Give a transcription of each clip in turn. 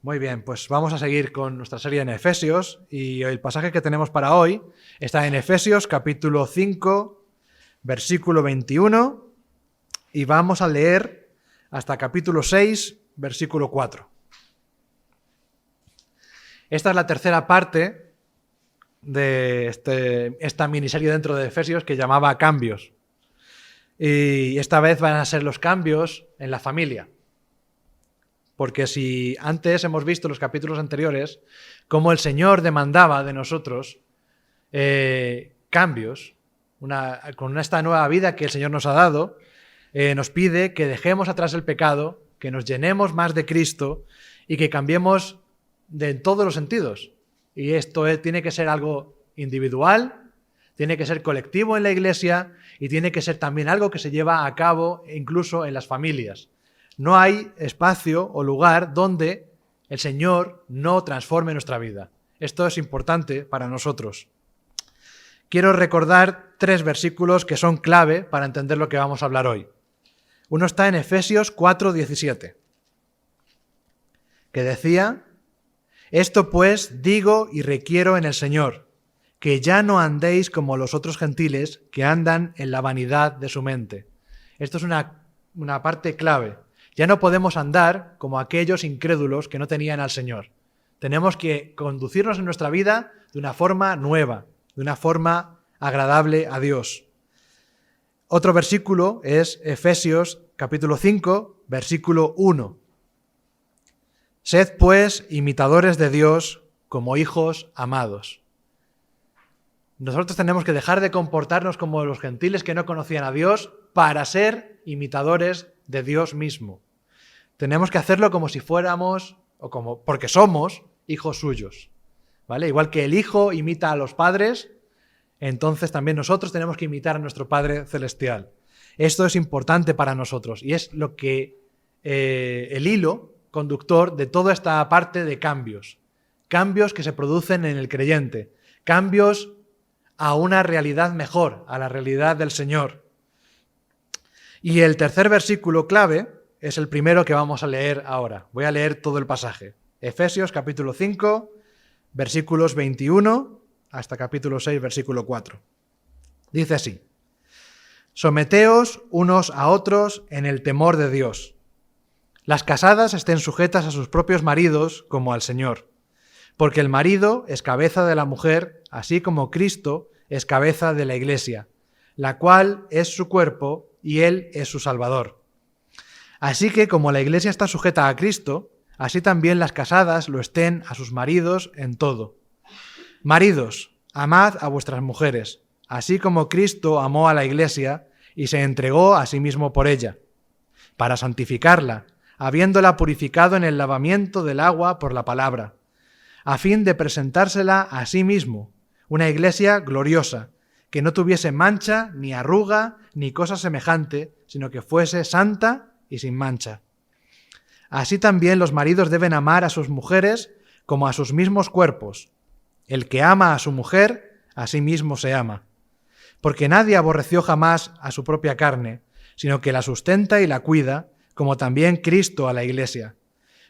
Muy bien, pues vamos a seguir con nuestra serie en Efesios y el pasaje que tenemos para hoy está en Efesios capítulo 5, versículo 21 y vamos a leer hasta capítulo 6, versículo 4. Esta es la tercera parte de esta miniserie dentro de Efesios que llamaba Cambios. Y esta vez van a ser los cambios en la familia. Porque si antes hemos visto en los capítulos anteriores cómo el Señor demandaba de nosotros cambios, con esta nueva vida que el Señor nos ha dado, nos pide que dejemos atrás el pecado, que nos llenemos más de Cristo y que cambiemos en todos los sentidos. Y esto tiene que ser algo individual, tiene que ser colectivo en la iglesia y tiene que ser también algo que se lleva a cabo incluso en las familias. No hay espacio o lugar donde el Señor no transforme nuestra vida. Esto es importante para nosotros. Quiero recordar 3 versículos que son clave para entender lo que vamos a hablar hoy. Uno está en Efesios 4:17, que decía: «Esto pues digo y requiero en el Señor, que ya no andéis como los otros gentiles que andan en la vanidad de su mente». Esto es una parte clave. Ya no podemos andar como aquellos incrédulos que no tenían al Señor. Tenemos que conducirnos en nuestra vida de una forma nueva, de una forma agradable a Dios. Otro versículo es Efesios capítulo 5, versículo 1. «Sed pues imitadores de Dios como hijos amados». Nosotros tenemos que dejar de comportarnos como los gentiles que no conocían a Dios para ser imitadores de Dios mismo. Tenemos que hacerlo como si fuéramos, porque somos hijos suyos, ¿vale? Igual que el hijo imita a los padres, entonces también nosotros tenemos que imitar a nuestro Padre Celestial. Esto es importante para nosotros y es lo que el hilo conductor de toda esta parte de cambios. Cambios que se producen en el creyente, cambios a una realidad mejor, a la realidad del Señor. Y el tercer versículo clave es el primero que vamos a leer ahora. Voy a leer todo el pasaje. Efesios capítulo 5, versículos 21 hasta capítulo 6, versículo 4. Dice así: «Someteos unos a otros en el temor de Dios. Las casadas estén sujetas a sus propios maridos como al Señor, porque el marido es cabeza de la mujer, así como Cristo es cabeza de la Iglesia, la cual es su cuerpo y Él es su Salvador. Así que como la Iglesia está sujeta a Cristo, así también las casadas lo estén a sus maridos en todo. Maridos, amad a vuestras mujeres, así como Cristo amó a la Iglesia y se entregó a sí mismo por ella, para santificarla, habiéndola purificado en el lavamiento del agua por la palabra, a fin de presentársela a sí mismo, una iglesia gloriosa, que no tuviese mancha, ni arruga, ni cosa semejante, sino que fuese santa y sin mancha. Así también los maridos deben amar a sus mujeres como a sus mismos cuerpos. El que ama a su mujer, a sí mismo se ama. Porque nadie aborreció jamás a su propia carne, sino que la sustenta y la cuida, como también Cristo a la Iglesia.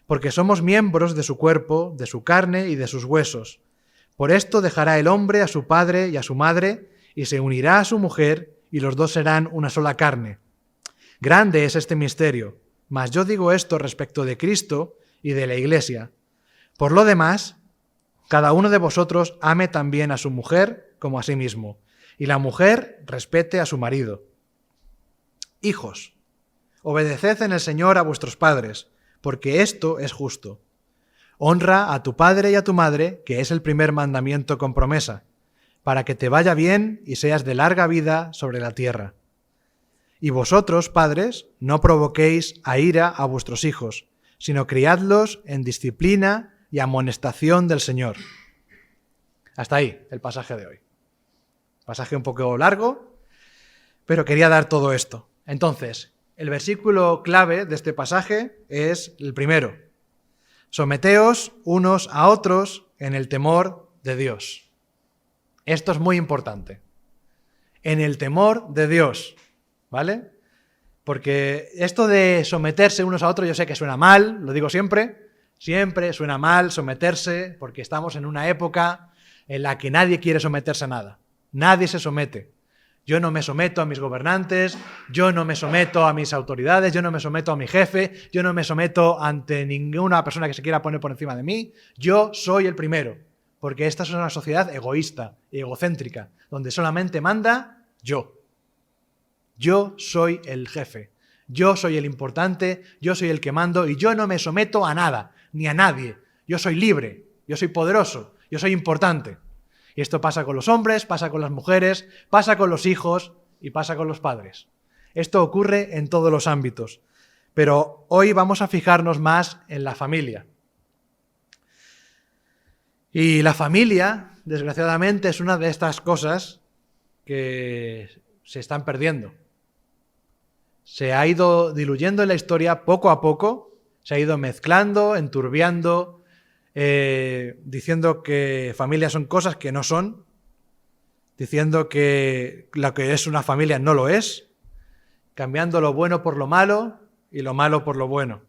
Porque somos miembros de su cuerpo, de su carne y de sus huesos. Por esto dejará el hombre a su padre y a su madre, y se unirá a su mujer, y los dos serán una sola carne. Grande es este misterio, mas yo digo esto respecto de Cristo y de la Iglesia. Por lo demás, cada uno de vosotros ame también a su mujer como a sí mismo, y la mujer respete a su marido. Hijos, obedeced en el Señor a vuestros padres, porque esto es justo. Honra a tu padre y a tu madre, que es el primer mandamiento con promesa, para que te vaya bien y seas de larga vida sobre la tierra. Y vosotros, padres, no provoquéis a ira a vuestros hijos, sino criadlos en disciplina y amonestación del Señor». Hasta ahí el pasaje de hoy. Pasaje un poco largo, pero quería dar todo esto. Entonces, el versículo clave de este pasaje es el primero. Someteos unos a otros en el temor de Dios. Esto es muy importante. En el temor de Dios, ¿vale? Porque esto de someterse unos a otros, yo sé que suena mal, lo digo siempre, Siempre suena mal someterse porque estamos en una época en la que nadie quiere someterse a nada. Nadie se somete. Yo no me someto a mis gobernantes, yo no me someto a mis autoridades, yo no me someto a mi jefe, yo no me someto ante ninguna persona que se quiera poner por encima de mí. Yo soy el primero, porque esta es una sociedad egoísta y egocéntrica, donde solamente manda yo. Yo soy el jefe, yo soy el importante, yo soy el que mando y yo no me someto a nada, ni a nadie. Yo soy libre, yo soy poderoso, yo soy importante. Y esto pasa con los hombres, pasa con las mujeres, pasa con los hijos y pasa con los padres. Esto ocurre en todos los ámbitos. Pero hoy vamos a fijarnos más en la familia. Y la familia, desgraciadamente, es una de estas cosas que se están perdiendo. Se ha ido diluyendo en la historia poco a poco, se ha ido mezclando, enturbiando, diciendo que familias son cosas que no son, diciendo que lo que es una familia no lo es, cambiando lo bueno por lo malo y lo malo por lo bueno.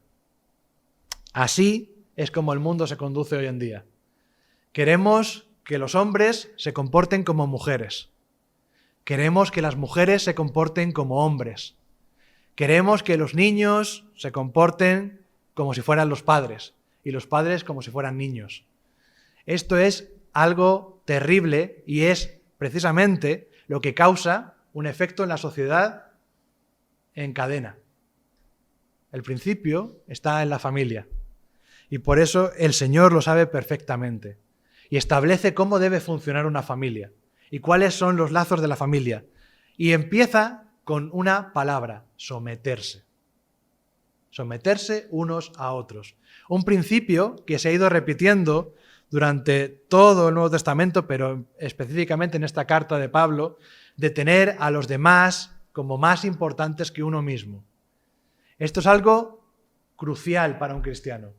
Así es como el mundo se conduce hoy en día. Queremos que los hombres se comporten como mujeres. Queremos que las mujeres se comporten como hombres. Queremos que los niños se comporten como si fueran los padres y los padres como si fueran niños. Esto es algo terrible y es precisamente lo que causa un efecto en la sociedad en cadena. El principio está en la familia y por eso el Señor lo sabe perfectamente y establece cómo debe funcionar una familia y cuáles son los lazos de la familia. Y empieza con una palabra: someterse. Someterse unos a otros. Un principio que se ha ido repitiendo durante todo el Nuevo Testamento, pero específicamente en esta carta de Pablo, de tener a los demás como más importantes que uno mismo. Esto es algo crucial para un cristiano.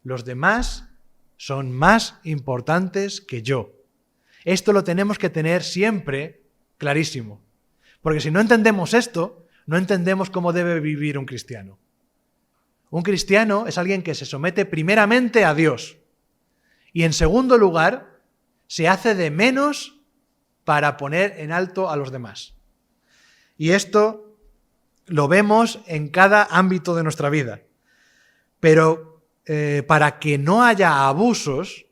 Los demás son más importantes que yo. Esto lo tenemos que tener siempre clarísimo. Porque si no entendemos esto, no entendemos cómo debe vivir un cristiano. Un cristiano es alguien que se somete primeramente a Dios y en segundo lugar se hace de menos para poner en alto a los demás. Y esto lo vemos en cada ámbito de nuestra vida. Pero para que no haya abusos,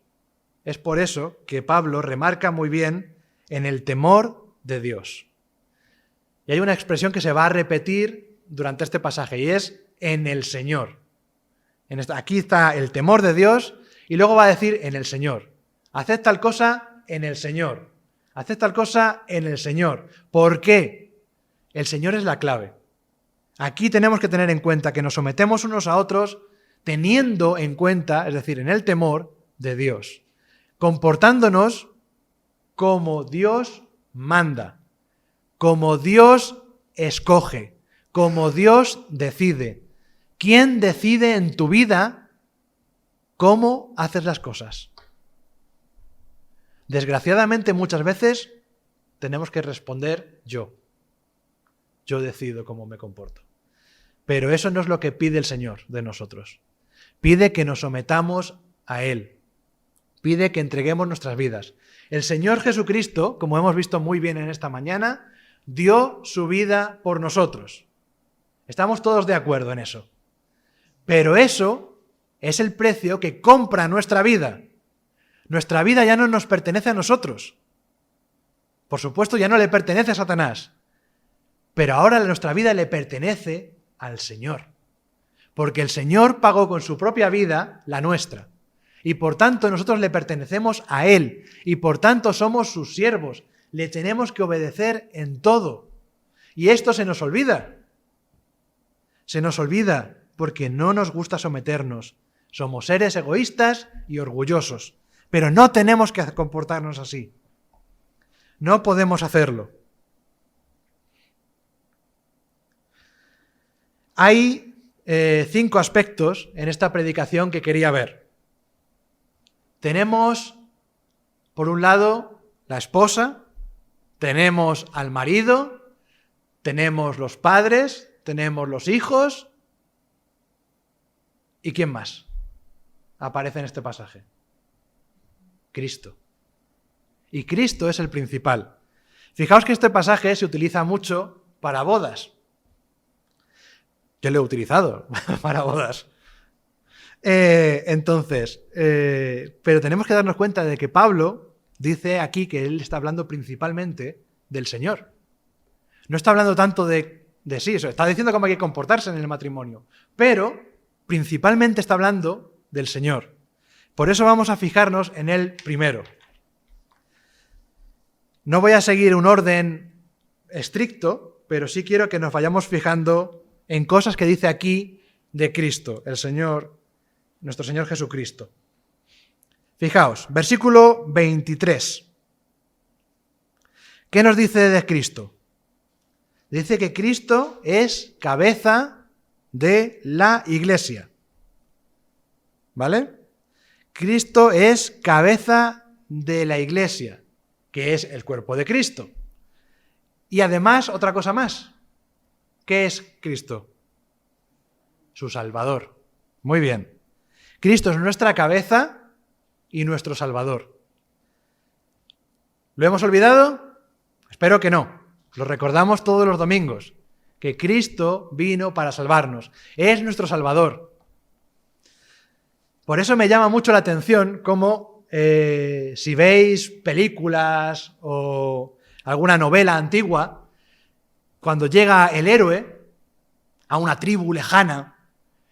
es por eso que Pablo remarca muy bien en el temor de Dios. Y hay una expresión que se va a repetir durante este pasaje y es en el Señor. Aquí está el temor de Dios y luego va a decir en el Señor. Haced tal cosa en el Señor. Haced tal cosa en el Señor. ¿Por qué? El Señor es la clave. Aquí tenemos que tener en cuenta que nos sometemos unos a otros teniendo en cuenta, es decir, en el temor de Dios. Comportándonos como Dios manda, como Dios escoge, como Dios decide. ¿Quién decide en tu vida cómo haces las cosas? Desgraciadamente muchas veces tenemos que responder yo. Yo decido cómo me comporto. Pero eso no es lo que pide el Señor de nosotros. Pide que nos sometamos a Él. Pide que entreguemos nuestras vidas. El Señor Jesucristo, como hemos visto muy bien en esta mañana, dio su vida por nosotros. Estamos todos de acuerdo en eso. Pero eso es el precio que compra nuestra vida. Nuestra vida ya no nos pertenece a nosotros. Por supuesto, ya no le pertenece a Satanás. Pero ahora nuestra vida le pertenece al Señor. Porque el Señor pagó con su propia vida la nuestra. Y por tanto nosotros le pertenecemos a Él. Y por tanto somos sus siervos. Le tenemos que obedecer en todo. Y esto se nos olvida. Se nos olvida porque no nos gusta someternos. Somos seres egoístas y orgullosos. Pero no tenemos que comportarnos así. No podemos hacerlo. Hay 5 aspectos en esta predicación que quería ver. Tenemos, por un lado, la esposa, tenemos al marido, tenemos los padres, tenemos los hijos. ¿Y quién más? aparece en este pasaje? Cristo. Y Cristo es el principal. Fijaos que este pasaje se utiliza mucho para bodas. Yo lo he utilizado para bodas. Pero tenemos que darnos cuenta de que Pablo dice aquí que él está hablando principalmente del Señor. No está hablando tanto de sí, está diciendo cómo hay que comportarse en el matrimonio, pero principalmente está hablando del Señor. Por eso vamos a fijarnos en él primero. No voy a seguir un orden estricto, pero sí quiero que nos vayamos fijando en cosas que dice aquí de Cristo, el Señor, nuestro Señor Jesucristo. Fijaos, versículo 23. ¿Qué nos dice de Cristo? Dice que Cristo es cabeza de la Iglesia. ¿Vale? Cristo es cabeza de la Iglesia, que es el cuerpo de Cristo. Y además, otra cosa más. ¿Qué es Cristo? Su Salvador. Muy bien. Cristo es nuestra cabeza y nuestro Salvador. ¿Lo hemos olvidado? Espero que no. Lo recordamos todos los domingos, que Cristo vino para salvarnos. Es nuestro Salvador. Por eso me llama mucho la atención cómo si veis películas o alguna novela antigua, cuando llega el héroe a una tribu lejana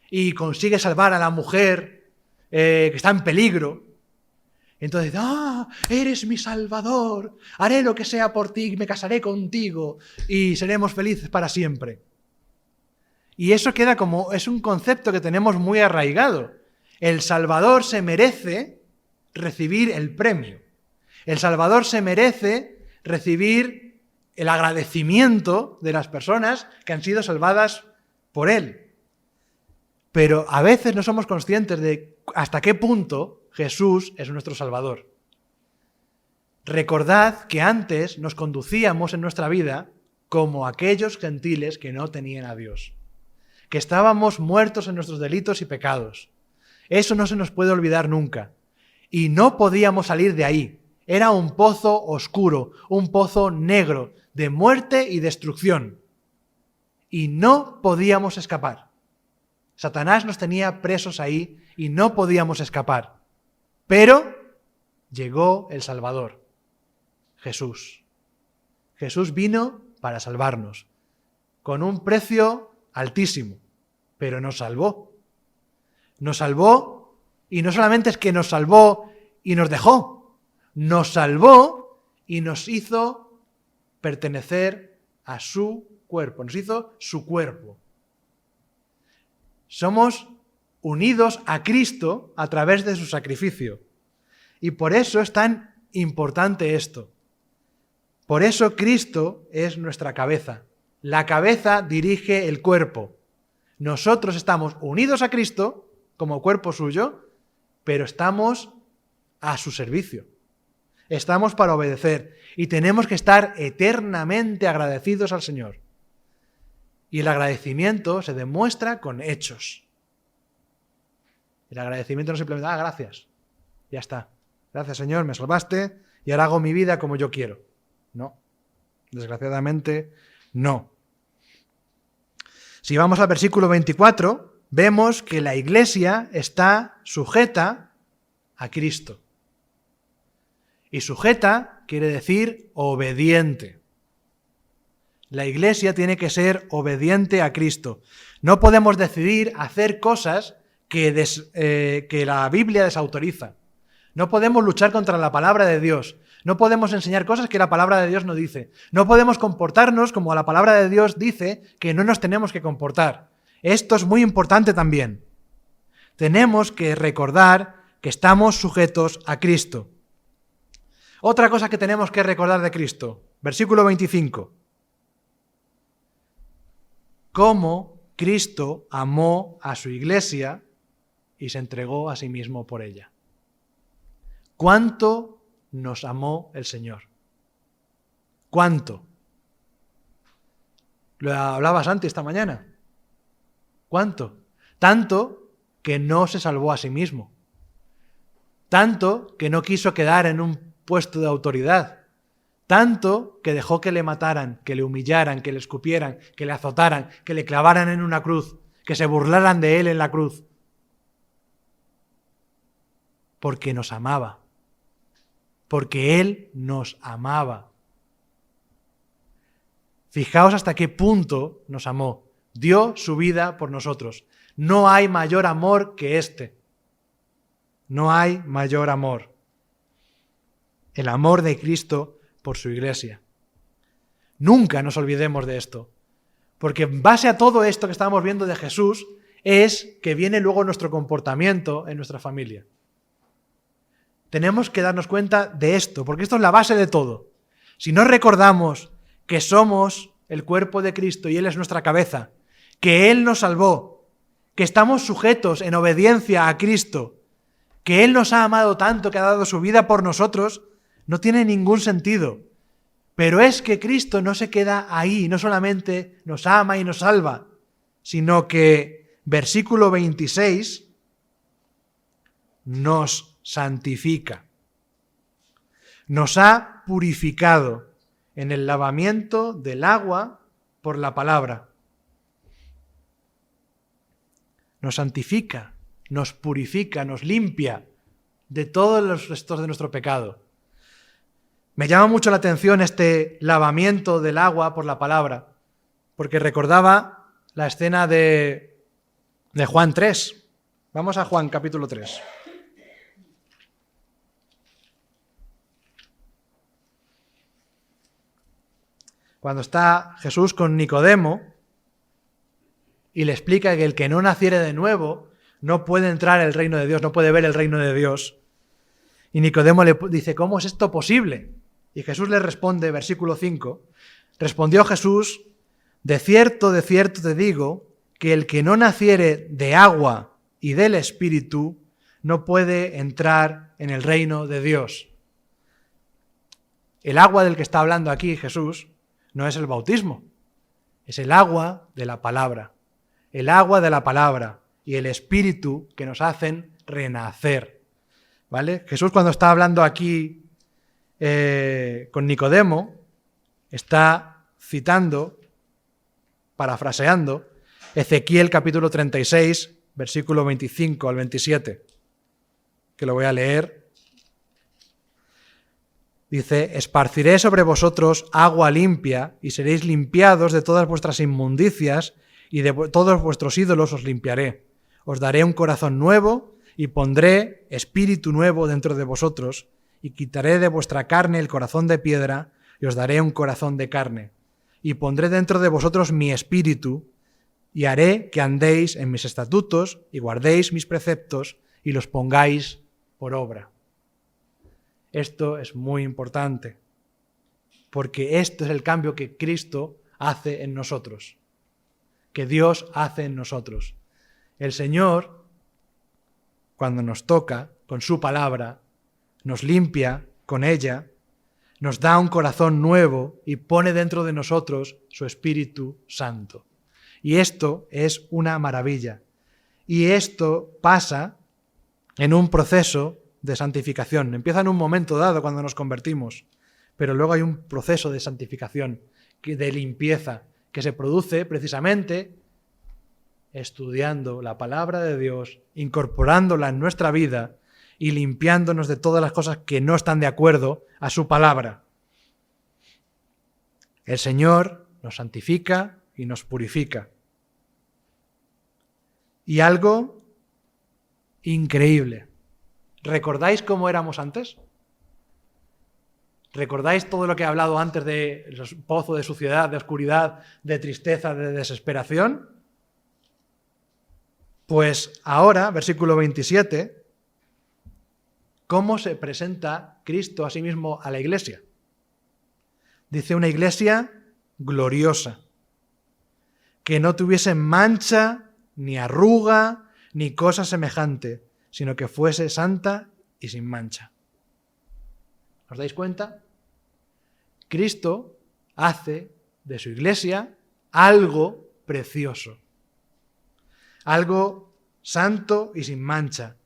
y consigue salvar a la mujer que está en peligro, entonces, eres mi Salvador, haré lo que sea por ti, me casaré contigo y seremos felices para siempre. Y eso queda como, es un concepto que tenemos muy arraigado. El Salvador se merece recibir el premio. El Salvador se merece recibir el agradecimiento de las personas que han sido salvadas por Él. Pero a veces no somos conscientes de hasta qué punto Jesús es nuestro Salvador. Recordad que antes nos conducíamos en nuestra vida como aquellos gentiles que no tenían a Dios, que estábamos muertos en nuestros delitos y pecados. Eso no se nos puede olvidar nunca. Y no podíamos salir de ahí. Era un pozo oscuro, un pozo negro, de muerte y destrucción. Y no podíamos escapar. Satanás nos tenía presos ahí y no podíamos escapar. Pero llegó el Salvador, Jesús. Jesús vino para salvarnos, con un precio altísimo, pero nos salvó. Nos salvó, y no solamente es que nos salvó y nos dejó, nos salvó y nos hizo pertenecer a su cuerpo, nos hizo su cuerpo. Somos unidos a Cristo a través de su sacrificio. Y por eso es tan importante esto. Por eso Cristo es nuestra cabeza. La cabeza dirige el cuerpo. Nosotros estamos unidos a Cristo como cuerpo suyo, pero estamos a su servicio. Estamos para obedecer y tenemos que estar eternamente agradecidos al Señor. Y el agradecimiento se demuestra con hechos. El agradecimiento no simplemente, gracias, ya está. Gracias, Señor, me salvaste y ahora hago mi vida como yo quiero. No, desgraciadamente no. Si vamos al versículo 24, vemos que la Iglesia está sujeta a Cristo. Y sujeta quiere decir obediente. La Iglesia tiene que ser obediente a Cristo. No podemos decidir hacer cosas que la Biblia desautoriza. No podemos luchar contra la palabra de Dios. No podemos enseñar cosas que la palabra de Dios no dice. No podemos comportarnos como la palabra de Dios dice que no nos tenemos que comportar. Esto es muy importante también. Tenemos que recordar que estamos sujetos a Cristo. Otra cosa que tenemos que recordar de Cristo. Versículo 25. Cómo Cristo amó a su Iglesia y se entregó a sí mismo por ella. ¿Cuánto nos amó el Señor? ¿Cuánto? Lo hablabas antes esta mañana. ¿Cuánto? Tanto que no se salvó a sí mismo. tanto que no quiso quedar en un puesto de autoridad, tanto que dejó que le mataran, que le humillaran, que le escupieran, que le azotaran, que le clavaran en una cruz, que se burlaran de él en la cruz, porque nos amaba, porque Él nos amaba. Fijaos hasta qué punto nos amó. Dio su vida por nosotros. No hay mayor amor que este. No hay mayor amor. El amor de Cristo por su iglesia. Nunca nos olvidemos de esto. Porque en base a todo esto que estamos viendo de Jesús, es que viene luego nuestro comportamiento en nuestra familia. Tenemos que darnos cuenta de esto, porque esto es la base de todo. Si no recordamos que somos el cuerpo de Cristo y Él es nuestra cabeza, que Él nos salvó, que estamos sujetos en obediencia a Cristo, que Él nos ha amado tanto que ha dado su vida por nosotros, no tiene ningún sentido. Pero es que Cristo no se queda ahí, no solamente nos ama y nos salva, sino que, versículo 26, nos santifica. Nos ha purificado en el lavamiento del agua por la palabra. Nos santifica, nos purifica, nos limpia de todos los restos de nuestro pecado. Me llama mucho la atención este lavamiento del agua por la palabra, porque recordaba la escena de Juan 3. Vamos a Juan capítulo 3. Cuando está Jesús con Nicodemo y le explica que el que no naciere de nuevo no puede entrar al reino de Dios, no puede ver el reino de Dios. Y Nicodemo le dice, ¿cómo es esto posible? Y Jesús le responde, versículo 5, respondió Jesús, de cierto te digo, que el que no naciere de agua y del Espíritu no puede entrar en el reino de Dios. El agua del que está hablando aquí Jesús no es el bautismo, es el agua de la palabra. El agua de la palabra y el Espíritu que nos hacen renacer. ¿Vale? Jesús cuando está hablando aquí con Nicodemo, está citando, parafraseando, Ezequiel capítulo 36, versículo 25 al 27, que lo voy a leer. Dice, esparciré sobre vosotros agua limpia y seréis limpiados de todas vuestras inmundicias y de todos vuestros ídolos os limpiaré. Os daré un corazón nuevo y pondré espíritu nuevo dentro de vosotros y quitaré de vuestra carne el corazón de piedra y os daré un corazón de carne. Y pondré dentro de vosotros mi espíritu y haré que andéis en mis estatutos y guardéis mis preceptos y los pongáis por obra. Esto es muy importante, porque esto es el cambio que Cristo hace en nosotros, que Dios hace en nosotros. El Señor, cuando nos toca con su palabra, nos limpia con ella, nos da un corazón nuevo y pone dentro de nosotros su Espíritu Santo. Y esto es una maravilla. Y esto pasa en un proceso de santificación. Empieza en un momento dado cuando nos convertimos, pero luego hay un proceso de santificación, de limpieza, que se produce precisamente estudiando la palabra de Dios, incorporándola en nuestra vida y limpiándonos de todas las cosas que no están de acuerdo a su palabra. El Señor nos santifica y nos purifica. Y algo increíble. ¿Recordáis cómo éramos antes? ¿Recordáis todo lo que he hablado antes de pozo de suciedad, de oscuridad, de tristeza, de desesperación? Pues ahora, versículo 27, ¿cómo se presenta Cristo a sí mismo a la iglesia? Dice una iglesia gloriosa, que no tuviese mancha, ni arruga, ni cosa semejante, sino que fuese santa y sin mancha. ¿Os dais cuenta? Cristo hace de su iglesia algo precioso, algo santo y sin mancha,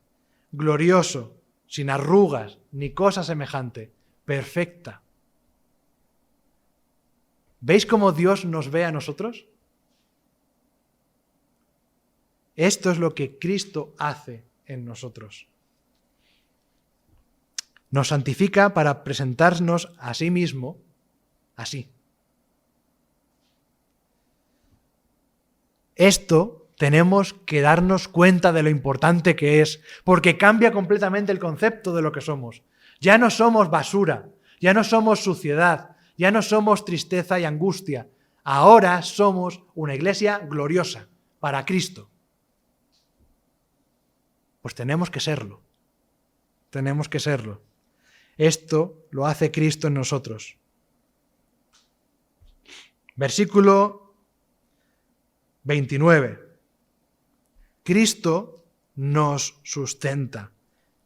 glorioso, sin arrugas, ni cosa semejante, perfecta. ¿Veis cómo Dios nos ve a nosotros? Esto es lo que Cristo hace en nosotros. Nos santifica para presentarnos a sí mismo así. Esto tenemos que darnos cuenta de lo importante que es, porque cambia completamente el concepto de lo que somos. Ya no somos basura, ya no somos suciedad, ya no somos tristeza y angustia. Ahora somos una iglesia gloriosa para Cristo. Pues tenemos que serlo. Tenemos que serlo. Esto lo hace Cristo en nosotros. Versículo 29. Cristo nos sustenta.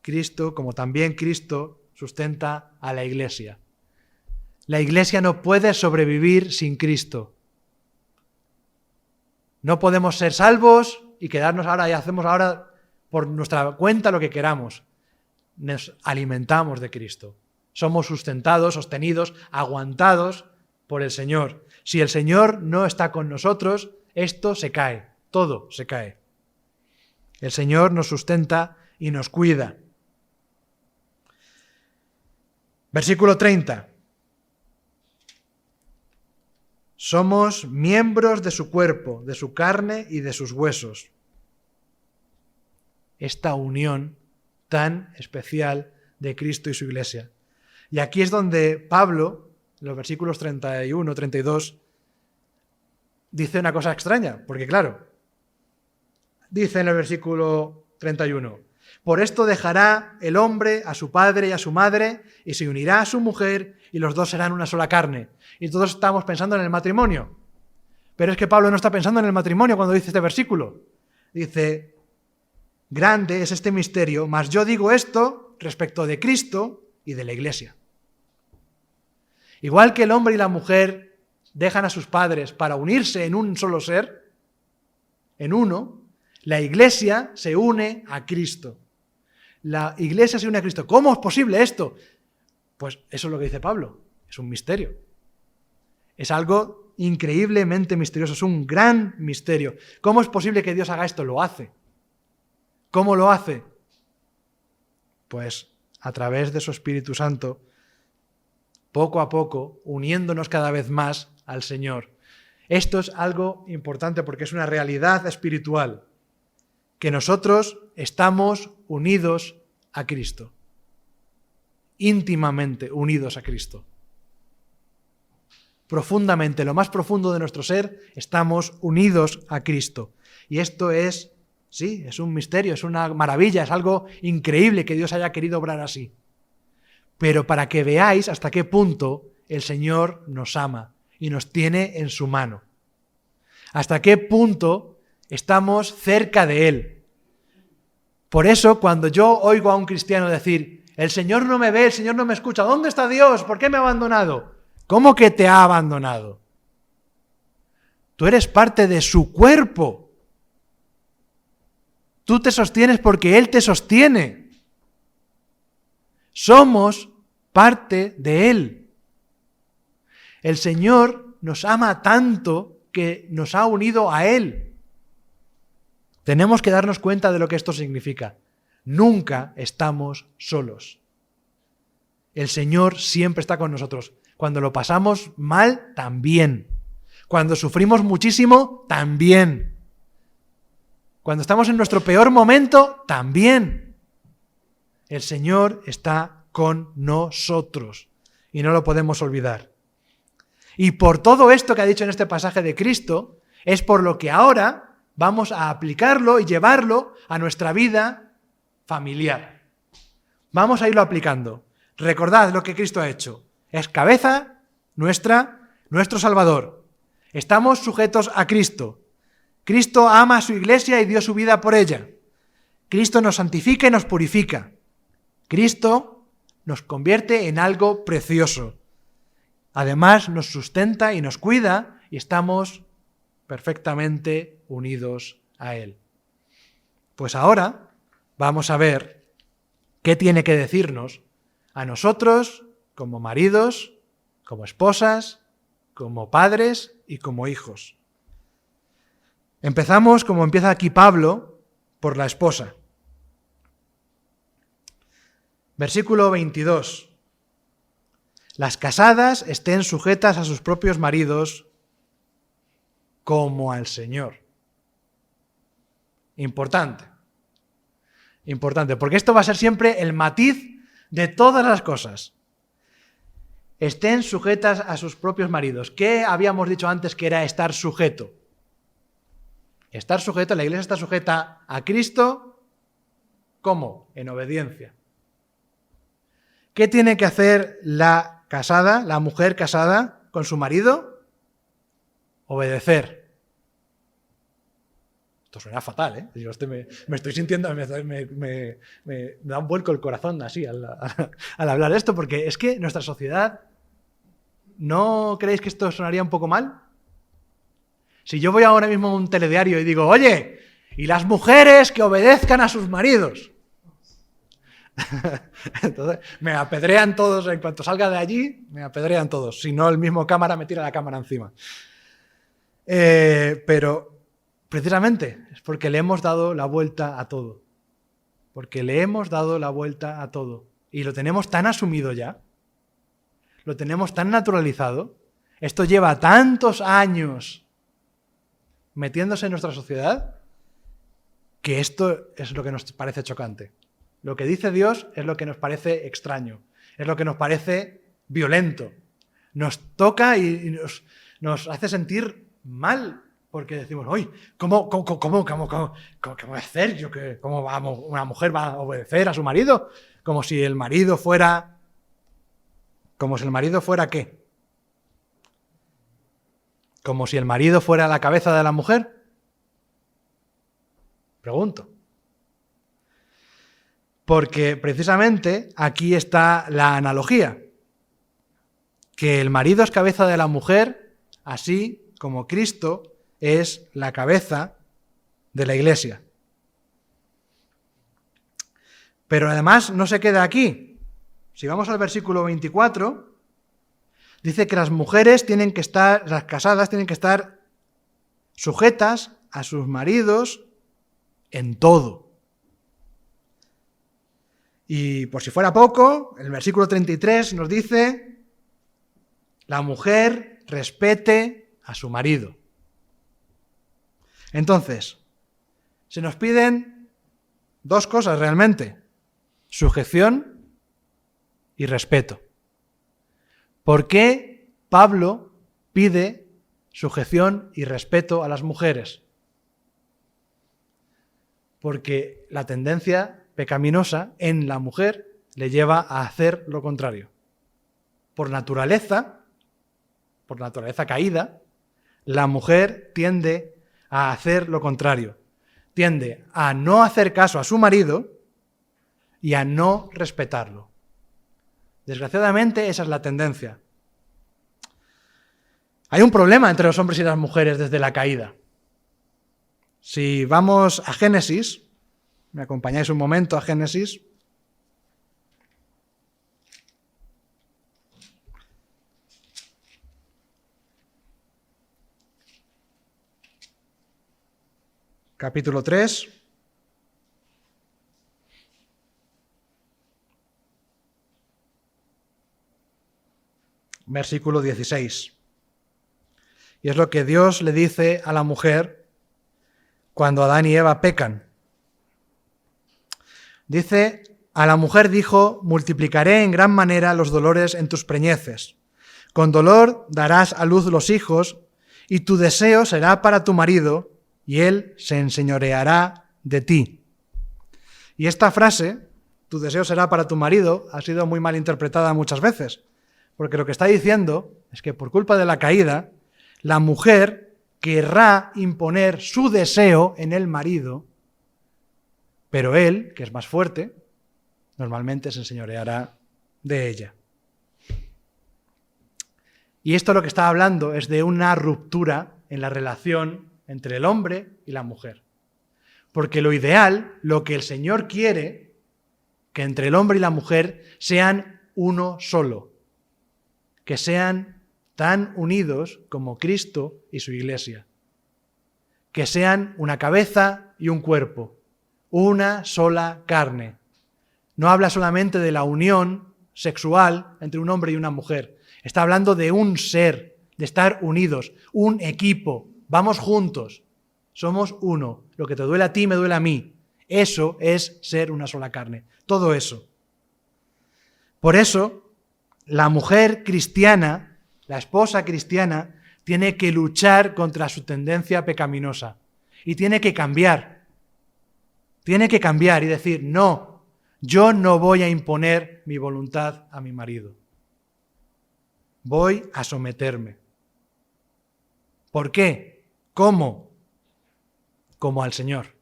Cristo, como también Cristo, sustenta a la iglesia. La iglesia no puede sobrevivir sin Cristo. No podemos ser salvos y quedarnos ahora y hacemos ahora por nuestra cuenta lo que queramos. Nos alimentamos de Cristo. Somos sustentados, sostenidos, aguantados por el Señor. Si el Señor no está con nosotros, esto se cae, todo se cae. El Señor nos sustenta y nos cuida. Versículo 30. Somos miembros de su cuerpo, de su carne y de sus huesos. Esta unión tan especial de Cristo y su iglesia. Y aquí es donde Pablo, en los versículos 31, 32, dice una cosa extraña, porque claro, dice en el versículo 31, por esto dejará el hombre a su padre y a su madre y se unirá a su mujer y los dos serán una sola carne. Y todos estamos pensando en el matrimonio. Pero es que Pablo no está pensando en el matrimonio cuando dice este versículo. Dice, grande es este misterio, mas yo digo esto respecto de Cristo y de la iglesia. Igual que el hombre y la mujer dejan a sus padres para unirse en un solo ser, en uno, la iglesia se une a Cristo. La iglesia se une a Cristo. ¿Cómo es posible esto? Pues eso es lo que dice Pablo. Es un misterio. Es algo increíblemente misterioso. Es un gran misterio. ¿Cómo es posible que Dios haga esto? Lo hace. ¿Cómo lo hace? Pues a través de su Espíritu Santo, poco a poco, uniéndonos cada vez más al Señor. Esto es algo importante porque es una realidad espiritual, que nosotros estamos unidos a Cristo, íntimamente unidos a Cristo. Profundamente, lo más profundo de nuestro ser, estamos unidos a Cristo. Y esto es, sí, es un misterio, es una maravilla, es algo increíble que Dios haya querido obrar así. Pero para que veáis hasta qué punto el Señor nos ama y nos tiene en su mano. Hasta qué punto estamos cerca de Él. Por eso, cuando yo oigo a un cristiano decir, el Señor no me ve, el Señor no me escucha, ¿dónde está Dios? ¿Por qué me ha abandonado? ¿Cómo que te ha abandonado? Tú eres parte de su cuerpo. Tú te sostienes porque Él te sostiene. Somos parte de Él. El Señor nos ama tanto que nos ha unido a Él. Tenemos que darnos cuenta de lo que esto significa. Nunca estamos solos. El Señor siempre está con nosotros. Cuando lo pasamos mal, también. Cuando sufrimos muchísimo, también. Cuando estamos en nuestro peor momento, también. El Señor está con nosotros y no lo podemos olvidar. Y por todo esto que ha dicho en este pasaje de Cristo, es por lo que ahora vamos a aplicarlo y llevarlo a nuestra vida familiar. Vamos a irlo aplicando. Recordad lo que Cristo ha hecho. Es cabeza nuestra, nuestro Salvador. Estamos sujetos a Cristo. Cristo ama a su iglesia y dio su vida por ella. Cristo nos santifica y nos purifica. Cristo nos convierte en algo precioso. Además, nos sustenta y nos cuida y estamos perfectamente unidos a Él. Pues ahora vamos a ver ¿Qué tiene que decirnos a nosotros como maridos, como esposas, como padres y como hijos? Empezamos, como empieza aquí Pablo, por la esposa. Versículo 22. Las casadas estén sujetas a sus propios maridos como al Señor. Importante. Importante, porque esto va a ser siempre el matiz de todas las cosas. Estén sujetas a sus propios maridos. ¿Qué habíamos dicho antes que era estar sujeto? Estar sujeto, la iglesia está sujeta a Cristo, ¿cómo? En obediencia. ¿Qué tiene que hacer la casada, la mujer casada con su marido? Obedecer. Esto suena fatal, ¿eh? Yo me estoy sintiendo, me da un vuelco el corazón así al hablar de esto, porque es que nuestra sociedad, ¿no creéis que esto sonaría un poco mal? Si yo voy ahora mismo a un telediario y digo, oye, y las mujeres que obedezcan a sus maridos. Entonces, me apedrean todos, en cuanto salga de allí, me apedrean todos. Si no, el mismo cámara me tira la cámara encima. Pero precisamente es porque le hemos dado la vuelta a todo. Porque le hemos dado la vuelta a todo. Y lo tenemos tan asumido ya. Lo tenemos tan naturalizado. Esto lleva tantos años metiéndose en nuestra sociedad que esto es lo que nos parece chocante. Lo que dice Dios es lo que nos parece extraño. Es lo que nos parece violento. Nos toca y nos hace sentir mal. Porque decimos, oye, ¿cómo va a hacer? ¿Cómo una mujer va a obedecer a su marido? Como si el marido fuera... ¿Como si el marido fuera qué? ¿Como si el marido fuera la cabeza de la mujer? Pregunto. Porque precisamente aquí está la analogía. Que el marido es cabeza de la mujer, así como Cristo es la cabeza de la iglesia. Pero además no se queda aquí. Si vamos al versículo 24, dice que las mujeres tienen que estar, las casadas tienen que estar sujetas a sus maridos en todo. Y por si fuera poco, el versículo 33 nos dice, la mujer respete a su marido. Entonces, se nos piden dos cosas realmente, sujeción y respeto. ¿Por qué Pablo pide sujeción y respeto a las mujeres? Porque la tendencia pecaminosa en la mujer le lleva a hacer lo contrario. Por naturaleza caída, la mujer tiende a hacer lo contrario. Tiende a no hacer caso a su marido y a no respetarlo. Desgraciadamente, esa es la tendencia. Hay un problema entre los hombres y las mujeres desde la caída. Si vamos a Génesis, me acompañáis un momento a Génesis. Capítulo 3. Versículo 16. Y es lo que Dios le dice a la mujer cuando Adán y Eva pecan. Dice, a la mujer dijo, multiplicaré en gran manera los dolores en tus preñeces. Con dolor darás a luz los hijos, y tu deseo será para tu marido, y él se enseñoreará de ti. Y esta frase, tu deseo será para tu marido, ha sido muy mal interpretada muchas veces. Porque lo que está diciendo es que por culpa de la caída, la mujer querrá imponer su deseo en el marido, pero él, que es más fuerte, normalmente se enseñoreará de ella. Y esto lo que está hablando es de una ruptura en la relación entre el hombre y la mujer. Porque lo ideal, lo que el Señor quiere, que entre el hombre y la mujer sean uno solo, que sean tan unidos como Cristo y su Iglesia, que sean una cabeza y un cuerpo, una sola carne. No habla solamente de la unión sexual entre un hombre y una mujer, está hablando de un ser, de estar unidos, un equipo, vamos juntos, somos uno, lo que te duele a ti me duele a mí. Eso es ser una sola carne, todo eso. Por eso, la mujer cristiana, la esposa cristiana, tiene que luchar contra su tendencia pecaminosa y tiene que cambiar. Tiene que cambiar y decir, no, yo no voy a imponer mi voluntad a mi marido. Voy a someterme. ¿Por qué? ¿Cómo? Como al Señor.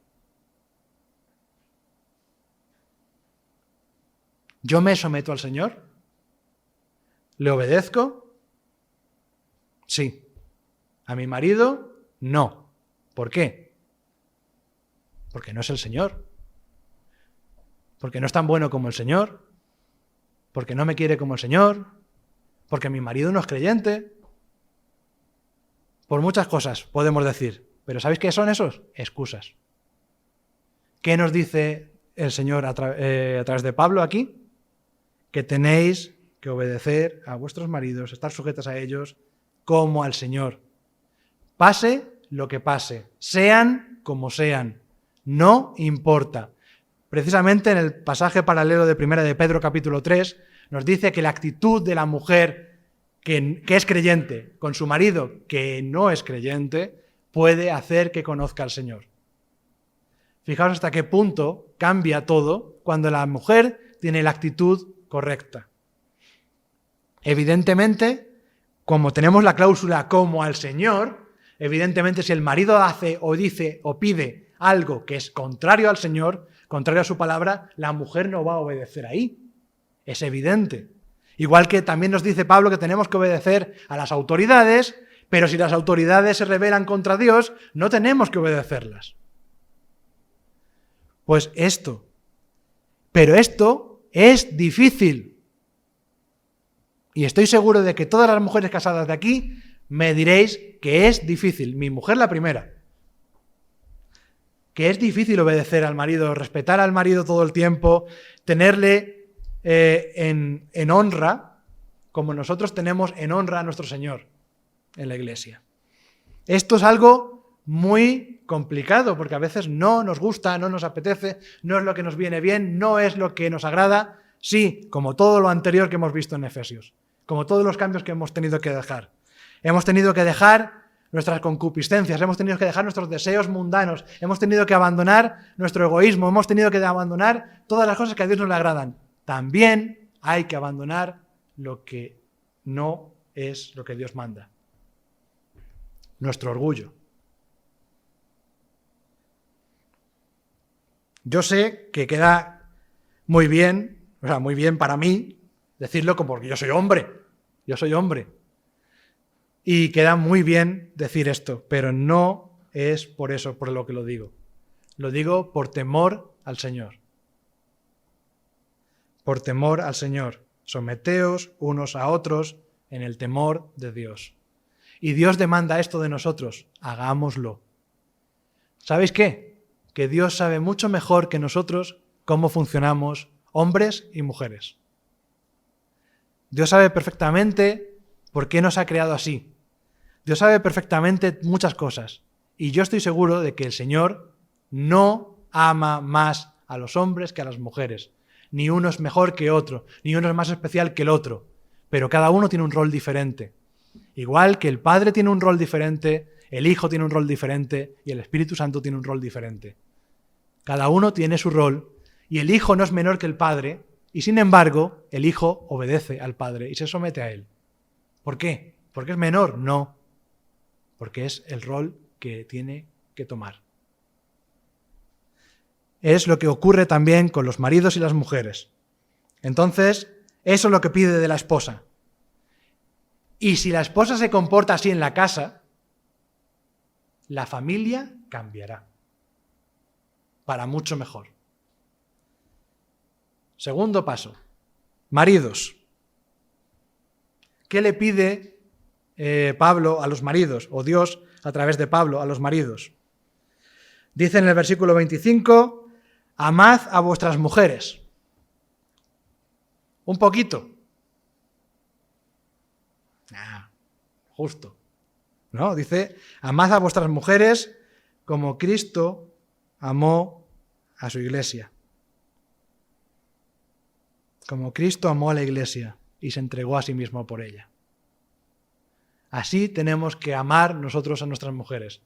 ¿Yo me someto al Señor? ¿Le obedezco? Sí. ¿A mi marido? No. ¿Por qué? Porque no es el Señor. Porque no es tan bueno como el Señor. Porque no me quiere como el Señor. Porque mi marido no es creyente. Por muchas cosas podemos decir. Pero ¿sabéis qué son esos? Excusas. ¿Qué nos dice el Señor a través de Pablo aquí? Que tenéis que obedecer a vuestros maridos, estar sujetos a ellos como al Señor. Pase lo que pase, sean como sean, no importa. Precisamente en el pasaje paralelo de 1 de Pedro capítulo 3 nos dice que la actitud de la mujer que es creyente con su marido que no es creyente puede hacer que conozca al Señor. Fijaos hasta qué punto cambia todo cuando la mujer tiene la actitud correcta. Evidentemente, como tenemos la cláusula como al Señor, evidentemente si el marido hace o dice o pide algo que es contrario al Señor, contrario a su palabra, la mujer no va a obedecer ahí. Es evidente. Igual que también nos dice Pablo que tenemos que obedecer a las autoridades, pero si las autoridades se rebelan contra Dios, no tenemos que obedecerlas. Pues esto. Pero esto es difícil. Y estoy seguro de que todas las mujeres casadas de aquí me diréis que es difícil. Mi mujer la primera. Que es difícil obedecer al marido, respetar al marido todo el tiempo, tenerle en honra, como nosotros tenemos en honra a nuestro Señor en la iglesia. Esto es algo muy complicado, porque a veces no nos gusta, no nos apetece, no es lo que nos viene bien, no es lo que nos agrada. Sí, como todo lo anterior que hemos visto en Efesios, como todos los cambios que hemos tenido que dejar. Hemos tenido que dejar nuestras concupiscencias, hemos tenido que dejar nuestros deseos mundanos, hemos tenido que abandonar nuestro egoísmo, hemos tenido que abandonar todas las cosas que a Dios no le agradan. También hay que abandonar lo que no es lo que Dios manda. Nuestro orgullo. Yo sé que queda muy bien, o sea, muy bien para mí decirlo como porque yo soy hombre. Y queda muy bien decir esto, pero no es por eso por lo que lo digo. Lo digo por temor al Señor. Por temor al Señor. Someteos unos a otros en el temor de Dios. Y Dios demanda esto de nosotros. Hagámoslo. ¿Sabéis qué? Que Dios sabe mucho mejor que nosotros cómo funcionamos hombres y mujeres. Dios sabe perfectamente por qué nos ha creado así. Dios sabe perfectamente muchas cosas. Y yo estoy seguro de que el Señor no ama más a los hombres que a las mujeres. Ni uno es mejor que otro, ni uno es más especial que el otro. Pero cada uno tiene un rol diferente. Igual que el Padre tiene un rol diferente, el Hijo tiene un rol diferente y el Espíritu Santo tiene un rol diferente. Cada uno tiene su rol y el Hijo no es menor que el Padre y sin embargo el Hijo obedece al Padre y se somete a Él. ¿Por qué? ¿Porque es menor? No. Porque es el rol que tiene que tomar. Es lo que ocurre también con los maridos y las mujeres. Entonces, eso es lo que pide de la esposa. Y si la esposa se comporta así en la casa, la familia cambiará para mucho mejor. Segundo paso. Maridos. ¿Qué le pide Pablo a los maridos, o Dios a través de Pablo a los maridos? Dice en el versículo 25, amad a vuestras mujeres. Un poquito. Justo. ¿No? Dice, amad a vuestras mujeres como Cristo amó a su iglesia. Como Cristo amó a la iglesia y se entregó a sí mismo por ella. Así tenemos que amar nosotros a nuestras mujeres.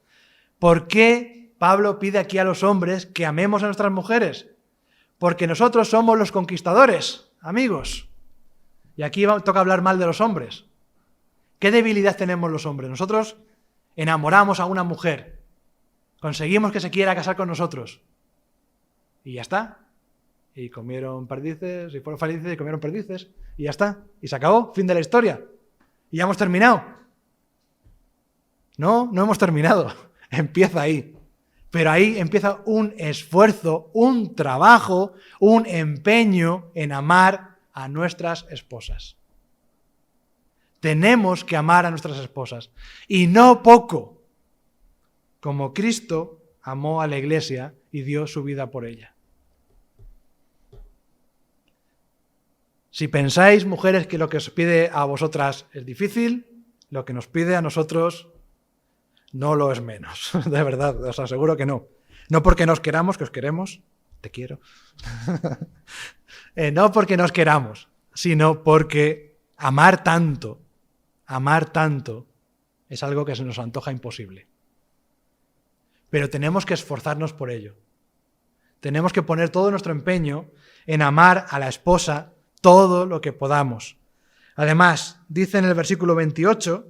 ¿Por qué Pablo pide aquí a los hombres que amemos a nuestras mujeres? Porque nosotros somos los conquistadores, amigos. Y aquí toca hablar mal de los hombres. ¿Qué debilidad tenemos los hombres? Nosotros enamoramos a una mujer, conseguimos que se quiera casar con nosotros y ya está. Y comieron perdices, y fueron felices y comieron perdices y ya está. Y se acabó, fin de la historia. Y ya hemos terminado. No hemos terminado. Empieza ahí. Pero ahí empieza un esfuerzo, un trabajo, un empeño en amar a nuestras esposas. Tenemos que amar a nuestras esposas. Y no poco, como Cristo amó a la iglesia y dio su vida por ella. Si pensáis, mujeres, que lo que os pide a vosotras es difícil, lo que nos pide a nosotros no lo es menos. De verdad, os aseguro que no. No porque nos queramos, que os queremos, te quiero. No porque nos queramos, sino porque amar tanto es algo que se nos antoja imposible. Pero tenemos que esforzarnos por ello. Tenemos que poner todo nuestro empeño en amar a la esposa todo lo que podamos. Además, dice en el versículo 28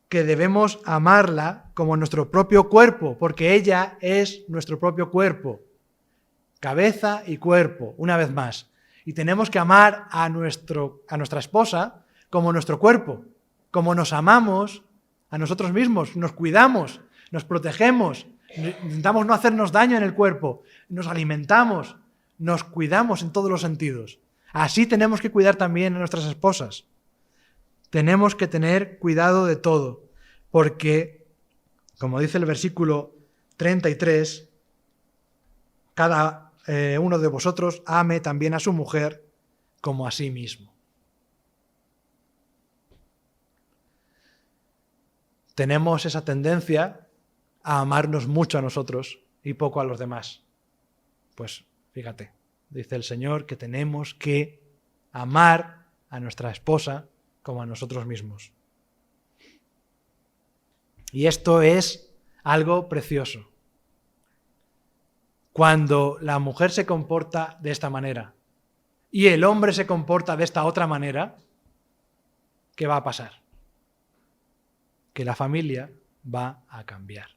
que debemos amarla como nuestro propio cuerpo, porque ella es nuestro propio cuerpo. Cabeza y cuerpo, una vez más. Y tenemos que amar a nuestra esposa como nuestro cuerpo, como nos amamos a nosotros mismos, nos cuidamos, nos protegemos, intentamos no hacernos daño en el cuerpo, nos alimentamos, nos cuidamos en todos los sentidos. Así tenemos que cuidar también a nuestras esposas. Tenemos que tener cuidado de todo, porque, como dice el versículo 33, cada uno de vosotros ame también a su mujer como a sí mismo. Tenemos esa tendencia a amarnos mucho a nosotros y poco a los demás. Pues fíjate, dice el Señor que tenemos que amar a nuestra esposa como a nosotros mismos. Y esto es algo precioso. Cuando la mujer se comporta de esta manera y el hombre se comporta de esta otra manera, ¿qué va a pasar? Que la familia va a cambiar.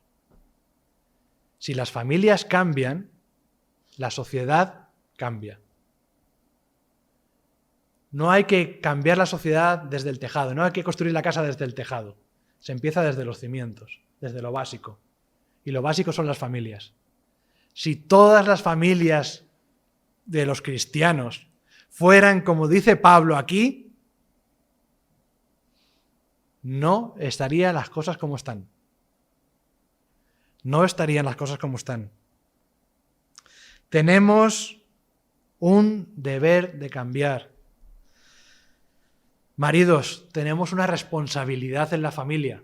Si las familias cambian, la sociedad cambia. No hay que cambiar la sociedad desde el tejado, no hay que construir la casa desde el tejado. Se empieza desde los cimientos, desde lo básico. Y lo básico son las familias. Si todas las familias de los cristianos fueran como dice Pablo aquí, no estarían las cosas como están. No estarían las cosas como están. Tenemos un deber de cambiar. Maridos, tenemos una responsabilidad en la familia.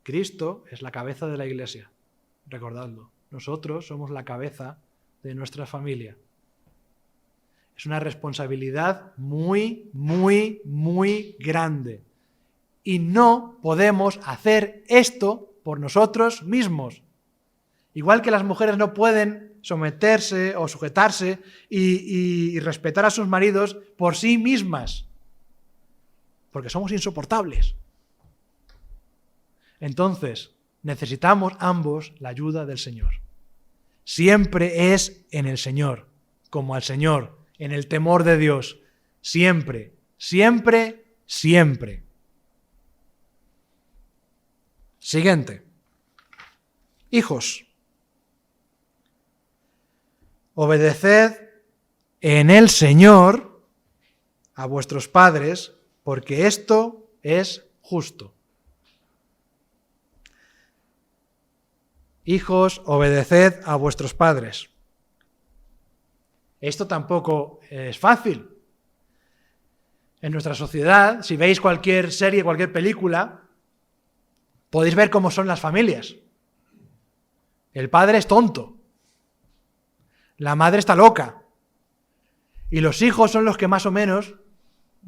Cristo es la cabeza de la iglesia. Recordadlo. Nosotros somos la cabeza de nuestra familia. Es una responsabilidad muy, muy, muy grande. Y no podemos hacer esto por nosotros mismos. Igual que las mujeres no pueden someterse o sujetarse y respetar a sus maridos por sí mismas. Porque somos insoportables. Entonces, necesitamos ambos la ayuda del Señor. Siempre es en el Señor, como al Señor, en el temor de Dios. Siempre, siempre, siempre. Siguiente. Hijos. obedeced en el Señor a vuestros padres, porque esto es justo. Hijos, obedeced a vuestros padres. Esto tampoco es fácil. En nuestra sociedad, si veis cualquier serie, cualquier película, podéis ver cómo son las familias. El padre es tonto. La madre está loca. Y los hijos son los que más o menos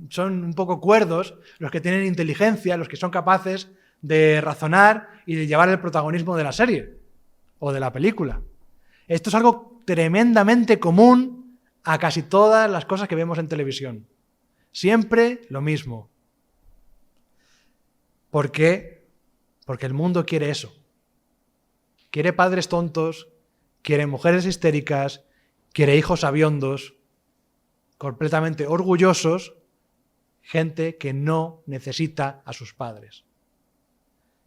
son un poco cuerdos, los que tienen inteligencia, los que son capaces de razonar y de llevar el protagonismo de la serie o de la película. Esto es algo tremendamente común a casi todas las cosas que vemos en televisión. Siempre lo mismo. ¿Por qué? Porque el mundo quiere eso. Quiere padres tontos, quiere mujeres histéricas, quiere hijos sabiondos, completamente orgullosos, gente que no necesita a sus padres.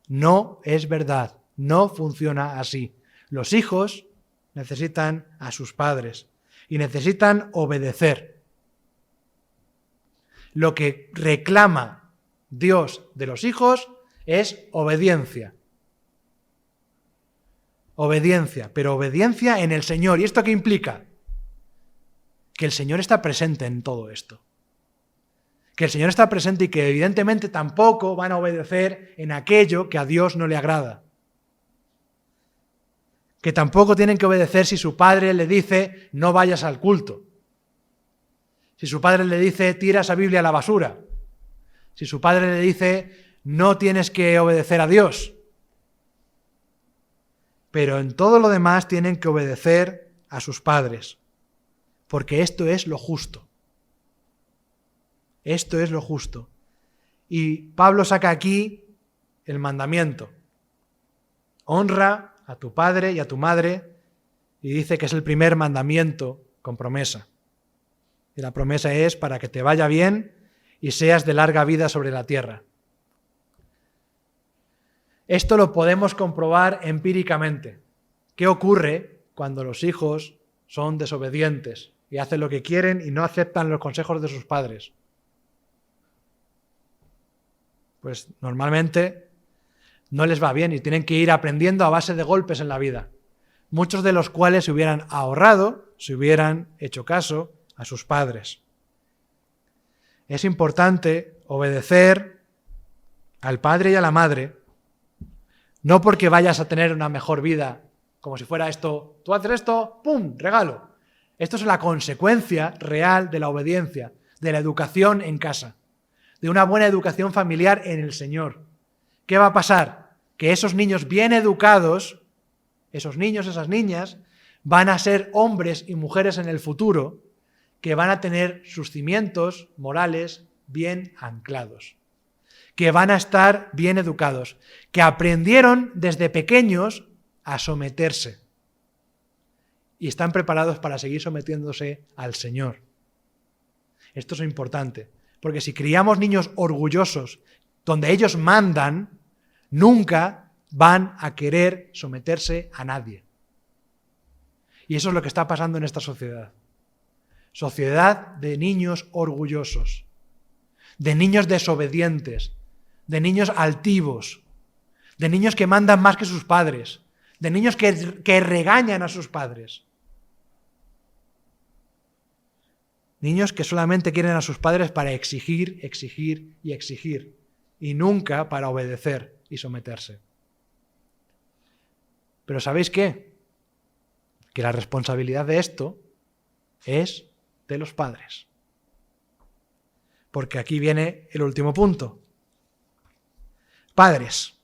No es verdad, no funciona así. Los hijos necesitan a sus padres y necesitan obedecer. Lo que reclama Dios de los hijos es obediencia. Obediencia, pero obediencia en el Señor. ¿Y esto qué implica? Que el Señor está presente en todo esto. Que el Señor está presente y que evidentemente tampoco van a obedecer en aquello que a Dios no le agrada. Que tampoco tienen que obedecer si su padre le dice no vayas al culto. Si su padre le dice tira esa Biblia a la basura. Si su padre le dice no tienes que obedecer a Dios. Pero en todo lo demás tienen que obedecer a sus padres. Porque esto es lo justo. Esto es lo justo. Y Pablo saca aquí el mandamiento. Honra a tu padre y a tu madre, y dice que es el primer mandamiento con promesa. Y la promesa es para que te vaya bien y seas de larga vida sobre la tierra. Esto lo podemos comprobar empíricamente. ¿Qué ocurre cuando los hijos son desobedientes y hacen lo que quieren y no aceptan los consejos de sus padres? Pues normalmente no les va bien y tienen que ir aprendiendo a base de golpes en la vida, muchos de los cuales se hubieran ahorrado si hubieran hecho caso a sus padres. Es importante obedecer al padre y a la madre, no porque vayas a tener una mejor vida, como si fuera esto, tú haces esto, ¡pum!, regalo. Esto es la consecuencia real de la obediencia, de la educación en casa, de una buena educación familiar en el Señor. ¿Qué va a pasar? Que esos niños bien educados, esos niños, esas niñas, van a ser hombres y mujeres en el futuro que van a tener sus cimientos morales bien anclados, que van a estar bien educados, que aprendieron desde pequeños a someterse y están preparados para seguir sometiéndose al Señor. Esto es importante, porque si criamos niños orgullosos donde ellos mandan, nunca van a querer someterse a nadie. Y eso es lo que está pasando en esta sociedad. Sociedad de niños orgullosos, de niños desobedientes, de niños altivos, de niños que mandan más que sus padres, de niños que regañan a sus padres. Niños que solamente quieren a sus padres para exigir, exigir y exigir, y nunca para obedecer y someterse. Pero ¿sabéis qué? Que la responsabilidad de esto es de los padres. Porque aquí viene el último punto. Padres.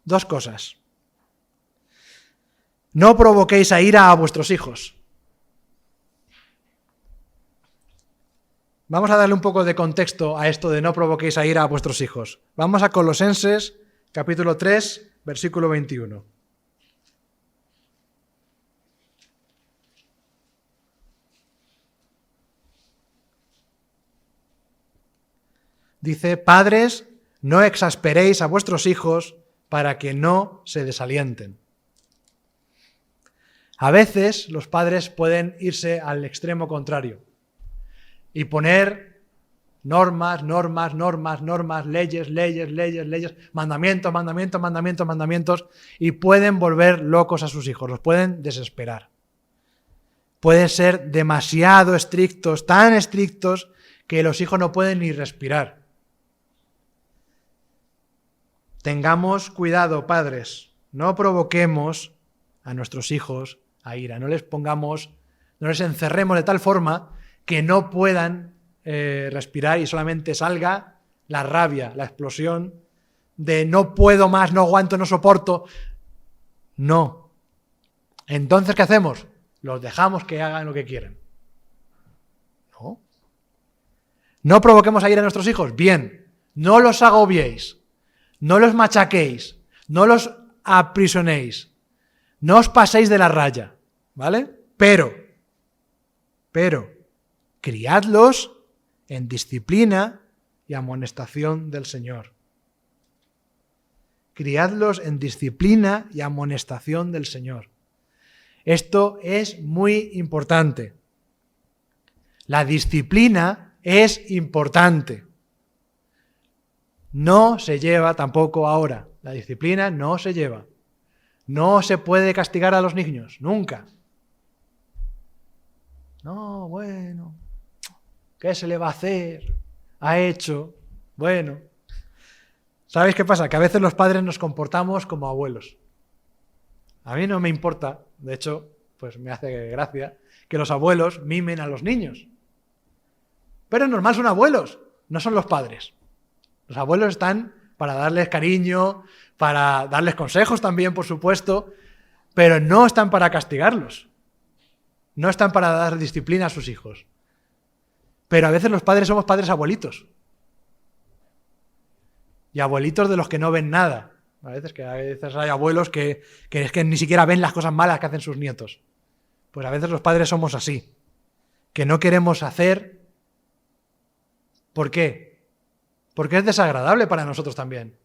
Dos cosas. No provoquéis a ira a vuestros hijos. Vamos a darle un poco de contexto a esto de no provoquéis a ira a vuestros hijos. Vamos a Colosenses, capítulo 3, versículo 21. Dice, padres, no exasperéis a vuestros hijos para que no se desalienten. A veces los padres pueden irse al extremo contrario y poner normas, leyes, mandamientos, y pueden volver locos a sus hijos, los pueden desesperar. Pueden ser demasiado estrictos, tan estrictos, que los hijos no pueden ni respirar. Tengamos cuidado, padres, no provoquemos a nuestros hijos a ira, no les encerremos de tal forma que no puedan respirar y solamente salga la rabia, la explosión de no puedo más, no aguanto, no soporto. No. Entonces, ¿qué hacemos? Los dejamos que hagan lo que quieren. No. No provoquemos a ira a nuestros hijos. Bien. No los agobiéis. No los machaquéis. No los aprisionéis. No os paséis de la raya. ¿Vale? Pero, criadlos en disciplina y amonestación del Señor. Criadlos en disciplina y amonestación del Señor. Esto es muy importante. La disciplina es importante. No se lleva tampoco ahora. La disciplina no se lleva. No se puede castigar a los niños, nunca. No, bueno, ¿qué se le va a hacer? Ha hecho, bueno. ¿Sabéis qué pasa? Que a veces los padres nos comportamos como abuelos. A mí no me importa, de hecho, pues me hace gracia que los abuelos mimen a los niños. Pero es normal, son abuelos, no son los padres. Los abuelos están para darles cariño, para darles consejos también, por supuesto, pero no están para castigarlos. No están para dar disciplina a sus hijos. Pero a veces los padres somos padres abuelitos. Y abuelitos de los que no ven nada. A veces hay abuelos que es que ni siquiera ven las cosas malas que hacen sus nietos. Pues a veces los padres somos así. Que no queremos hacer. ¿Por qué? Porque es desagradable para nosotros también.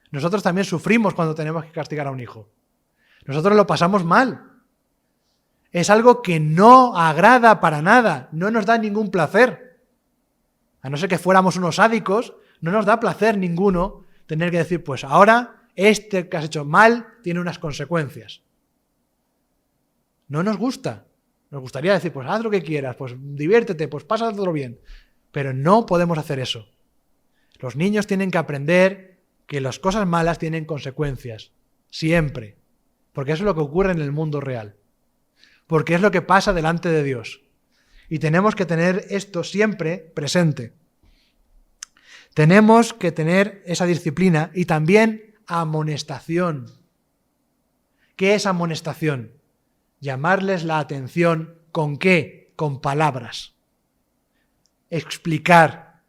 Nosotros también sufrimos cuando tenemos que castigar a un hijo. Nosotros lo pasamos mal. Es algo que no agrada para nada, no nos da ningún placer. A no ser que fuéramos unos sádicos, no nos da placer ninguno tener que decir, pues ahora este que has hecho mal tiene unas consecuencias. No nos gusta. Nos gustaría decir, pues haz lo que quieras, pues diviértete, pues pásatelo bien. Pero no podemos hacer eso. Los niños tienen que aprender que las cosas malas tienen consecuencias. Siempre. Porque eso es lo que ocurre en el mundo real. Porque es lo que pasa delante de Dios. Y tenemos que tener esto siempre presente. Tenemos que tener esa disciplina y también amonestación. ¿Qué es amonestación? Llamarles la atención. ¿Con qué? Con palabras. Explicar,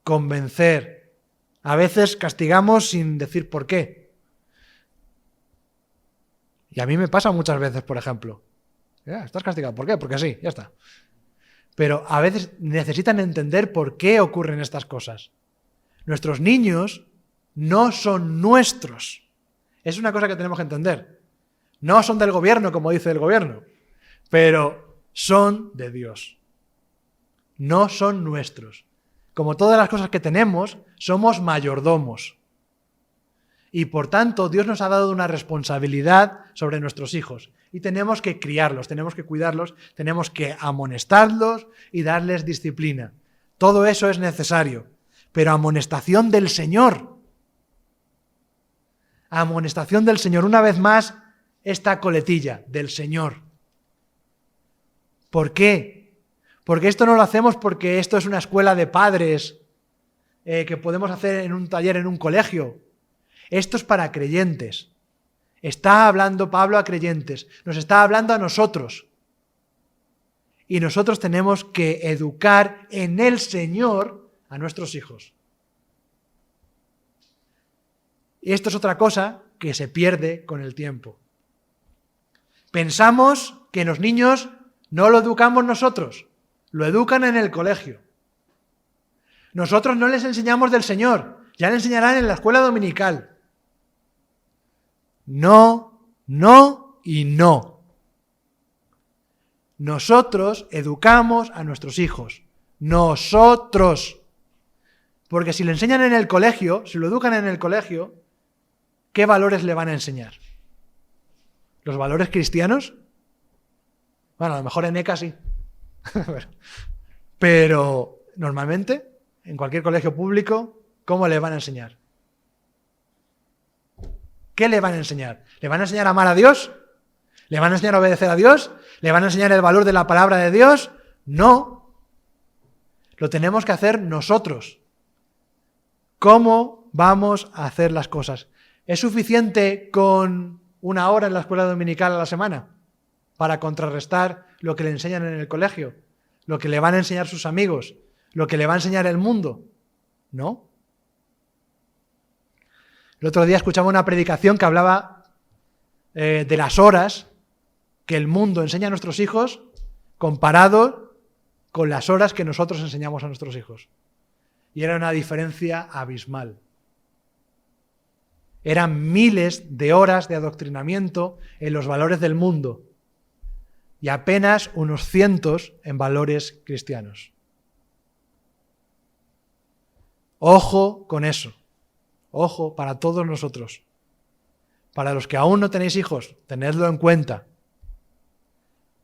convencer. A veces castigamos sin decir por qué. Y a mí me pasa muchas veces, por ejemplo. Ya, estás castigado. ¿Por qué? Porque sí, ya está. Pero a veces necesitan entender por qué ocurren estas cosas. Nuestros niños no son nuestros. Es una cosa que tenemos que entender. No son del gobierno, como dice el gobierno, pero son de Dios. No son nuestros. Como todas las cosas que tenemos, somos mayordomos. Y por tanto, Dios nos ha dado una responsabilidad sobre nuestros hijos. Y tenemos que criarlos, tenemos que cuidarlos, tenemos que amonestarlos y darles disciplina. Todo eso es necesario. Pero amonestación del Señor. Amonestación del Señor. Una vez más, esta coletilla del Señor. ¿Por qué? Porque esto no lo hacemos porque esto es una escuela de padres que podemos hacer en un taller, en un colegio. Esto es para creyentes. Está hablando Pablo a creyentes. Nos está hablando a nosotros. Y nosotros tenemos que educar en el Señor a nuestros hijos. Y esto es otra cosa que se pierde con el tiempo. Pensamos que los niños no lo educamos nosotros, lo educan en el colegio. Nosotros no les enseñamos del Señor, ya le enseñarán en la escuela dominical. No, no y no. Nosotros educamos a nuestros hijos. Nosotros. Porque si le enseñan en el colegio, si lo educan en el colegio, ¿qué valores le van a enseñar? ¿Los valores cristianos? Bueno, a lo mejor en ECA sí. Pero normalmente, en cualquier colegio público, ¿cómo le van a enseñar? ¿Qué le van a enseñar? ¿Le van a enseñar a amar a Dios? ¿Le van a enseñar a obedecer a Dios? ¿Le van a enseñar el valor de la palabra de Dios? No. Lo tenemos que hacer nosotros. ¿Cómo vamos a hacer las cosas? ¿Es suficiente con 1 hora en la escuela dominical a la semana para contrarrestar lo que le enseñan en el colegio, lo que le van a enseñar sus amigos, lo que le va a enseñar el mundo? ¿No? El otro día escuchaba una predicación que hablaba de las horas que el mundo enseña a nuestros hijos comparado con las horas que nosotros enseñamos a nuestros hijos. Y era una diferencia abismal. Eran miles de horas de adoctrinamiento en los valores del mundo y apenas unos cientos en valores cristianos. Ojo con eso. Ojo para todos nosotros. Para los que aún no tenéis hijos, tenedlo en cuenta.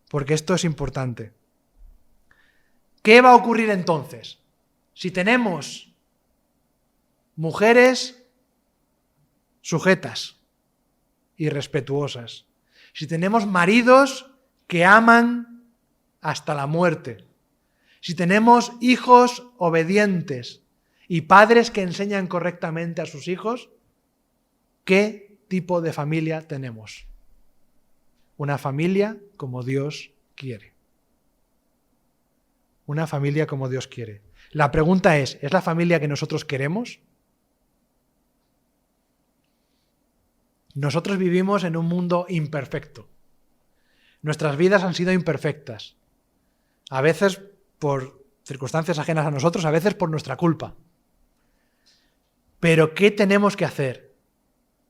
Porque esto es importante. ¿Qué va a ocurrir entonces? Si tenemos mujeres sujetas y respetuosas, si tenemos maridos que aman hasta la muerte, si tenemos hijos obedientes y padres que enseñan correctamente a sus hijos, ¿qué tipo de familia tenemos? Una familia como Dios quiere. Una familia como Dios quiere. La pregunta ¿es la familia que nosotros queremos? Nosotros vivimos en un mundo imperfecto. Nuestras vidas han sido imperfectas. A veces por circunstancias ajenas a nosotros, a veces por nuestra culpa. Pero ¿qué tenemos que hacer?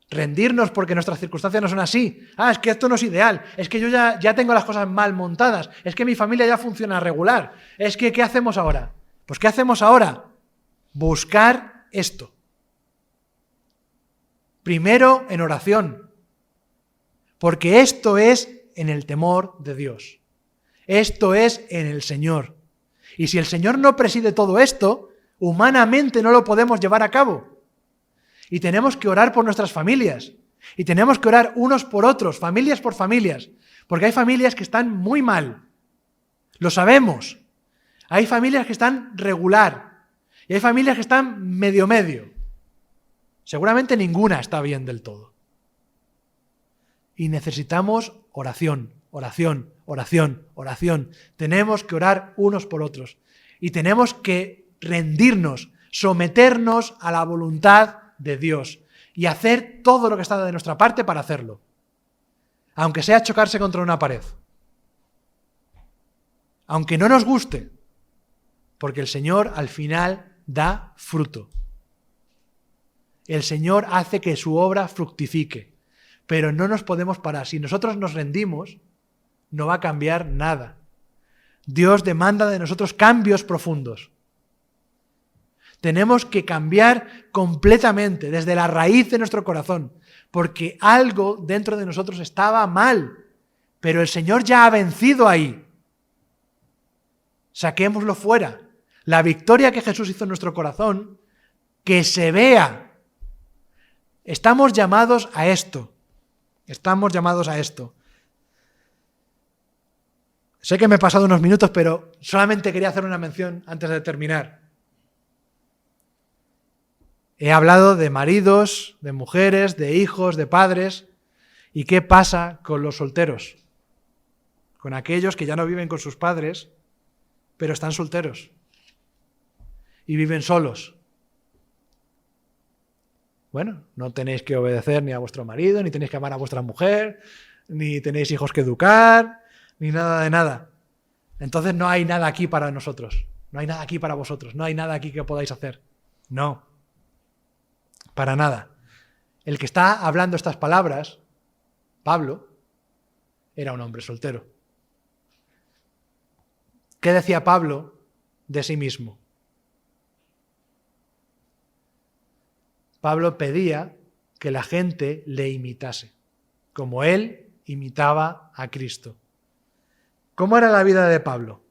¿Rendirnos porque nuestras circunstancias no son así? Es que esto no es ideal. Es que yo ya tengo las cosas mal montadas. Es que mi familia ya funciona regular. Es que ¿qué hacemos ahora? Pues ¿qué hacemos ahora? Buscar esto. Primero en oración. Porque esto es en el temor de Dios. Esto es en el Señor. Y si el Señor no preside todo esto, humanamente no lo podemos llevar a cabo. Y tenemos que orar por nuestras familias. Y tenemos que orar unos por otros, familias por familias. Porque hay familias que están muy mal. Lo sabemos. Hay familias que están regular. Y hay familias que están medio. Seguramente ninguna está bien del todo. Y necesitamos oración, oración, oración, oración. Tenemos que orar unos por otros. Y tenemos que rendirnos, someternos a la voluntad de Dios y hacer todo lo que está de nuestra parte para hacerlo. Aunque sea chocarse contra una pared. Aunque no nos guste. Porque el Señor al final da fruto. El Señor hace que su obra fructifique. Pero no nos podemos parar. Si nosotros nos rendimos, no va a cambiar nada. Dios demanda de nosotros cambios profundos. Tenemos que cambiar completamente, desde la raíz de nuestro corazón, porque algo dentro de nosotros estaba mal, pero el Señor ya ha vencido ahí. Saquémoslo fuera. La victoria que Jesús hizo en nuestro corazón, que se vea. Estamos llamados a esto. Estamos llamados a esto. Sé que me he pasado unos minutos, pero solamente quería hacer una mención antes de terminar. He hablado de maridos, de mujeres, de hijos, de padres. ¿Y qué pasa con los solteros? Con aquellos que ya no viven con sus padres, pero están solteros. Y viven solos. Bueno, no tenéis que obedecer ni a vuestro marido, ni tenéis que amar a vuestra mujer, ni tenéis hijos que educar, ni nada de nada. Entonces no hay nada aquí para nosotros. No hay nada aquí para vosotros. No hay nada aquí que podáis hacer. No. Para nada. El que está hablando estas palabras, Pablo, era un hombre soltero. ¿Qué decía Pablo de sí mismo? Pablo pedía que la gente le imitase, como él imitaba a Cristo. ¿Cómo era la vida de Pablo?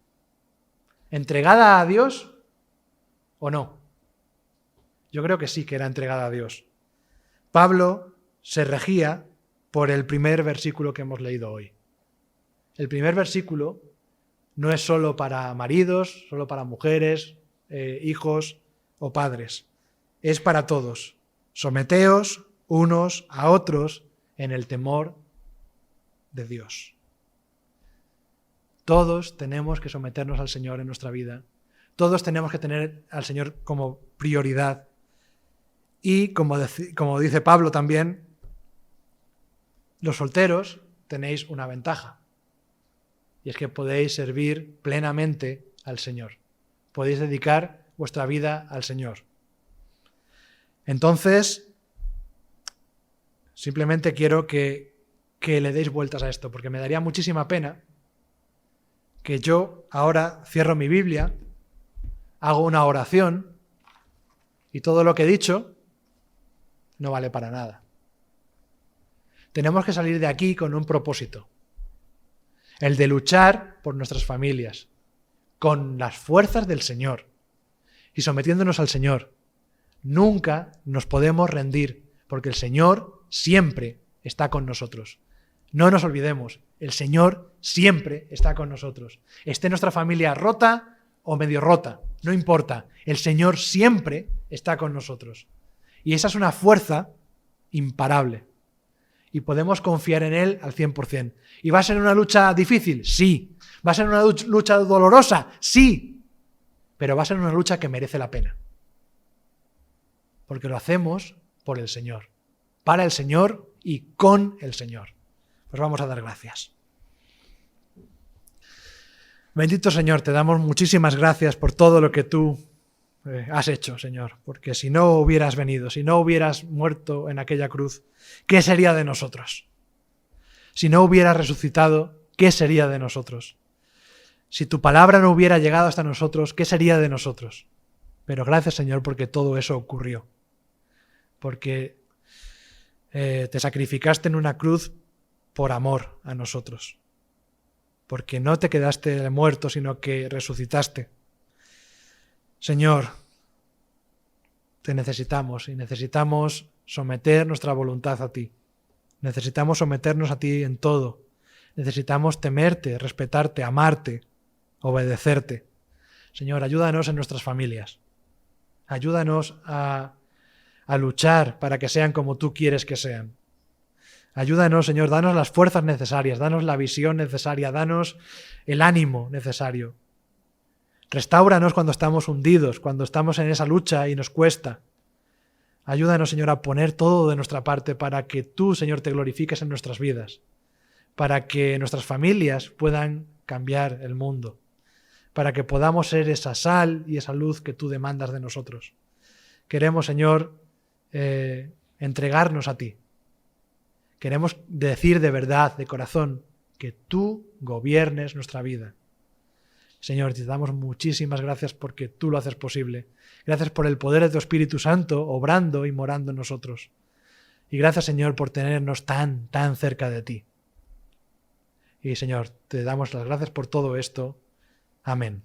¿Entregada a Dios o no? Yo creo que sí que era entregada a Dios. Pablo se regía por el primer versículo que hemos leído hoy. El primer versículo no es solo para maridos, solo para mujeres, hijos o padres. Es para todos. Someteos unos a otros en el temor de Dios. Todos tenemos que someternos al Señor en nuestra vida. Todos tenemos que tener al Señor como prioridad. Y como dice Pablo también, los solteros tenéis una ventaja. Y es que podéis servir plenamente al Señor. Podéis dedicar vuestra vida al Señor. Entonces, simplemente quiero que le deis vueltas a esto, porque me daría muchísima pena que yo ahora cierro mi Biblia, hago una oración y todo lo que he dicho no vale para nada. Tenemos que salir de aquí con un propósito, el de luchar por nuestras familias, con las fuerzas del Señor y sometiéndonos al Señor. Nunca nos podemos rendir, porque el Señor siempre está con nosotros. No nos olvidemos, el Señor siempre está con nosotros. Esté nuestra familia rota o medio rota, no importa, el Señor siempre está con nosotros. Y esa es una fuerza imparable. Y podemos confiar en Él al 100%. ¿Y va a ser una lucha difícil? Sí. ¿Va a ser una lucha dolorosa? Sí. Pero va a ser una lucha que merece la pena. Porque lo hacemos por el Señor, para el Señor y con el Señor. Pues vamos a dar gracias. Bendito Señor, te damos muchísimas gracias por todo lo que tú has hecho, Señor, porque si no hubieras venido, si no hubieras muerto en aquella cruz, ¿qué sería de nosotros? Si no hubieras resucitado, ¿qué sería de nosotros? Si tu palabra no hubiera llegado hasta nosotros, ¿qué sería de nosotros? Pero gracias, Señor, porque todo eso ocurrió. Porque te sacrificaste en una cruz por amor a nosotros. Porque no te quedaste muerto, sino que resucitaste. Señor, te necesitamos y necesitamos someter nuestra voluntad a ti. Necesitamos someternos a ti en todo. Necesitamos temerte, respetarte, amarte, obedecerte. Señor, ayúdanos en nuestras familias. Ayúdanos a luchar para que sean como tú quieres que sean. Ayúdanos, Señor, danos las fuerzas necesarias, danos la visión necesaria, danos el ánimo necesario. Restáuranos cuando estamos hundidos, cuando estamos en esa lucha y nos cuesta. Ayúdanos, Señor, a poner todo de nuestra parte para que tú, Señor, te glorifiques en nuestras vidas, para que nuestras familias puedan cambiar el mundo, para que podamos ser esa sal y esa luz que tú demandas de nosotros. Queremos, Señor, entregarnos a ti. Queremos decir de verdad, de corazón, que tú gobiernes nuestra vida. Señor, te damos muchísimas gracias porque tú lo haces posible. Gracias por el poder de tu Espíritu Santo obrando y morando en nosotros. Y gracias, Señor, por tenernos tan, tan cerca de ti. Y, Señor, te damos las gracias por todo esto. Amén.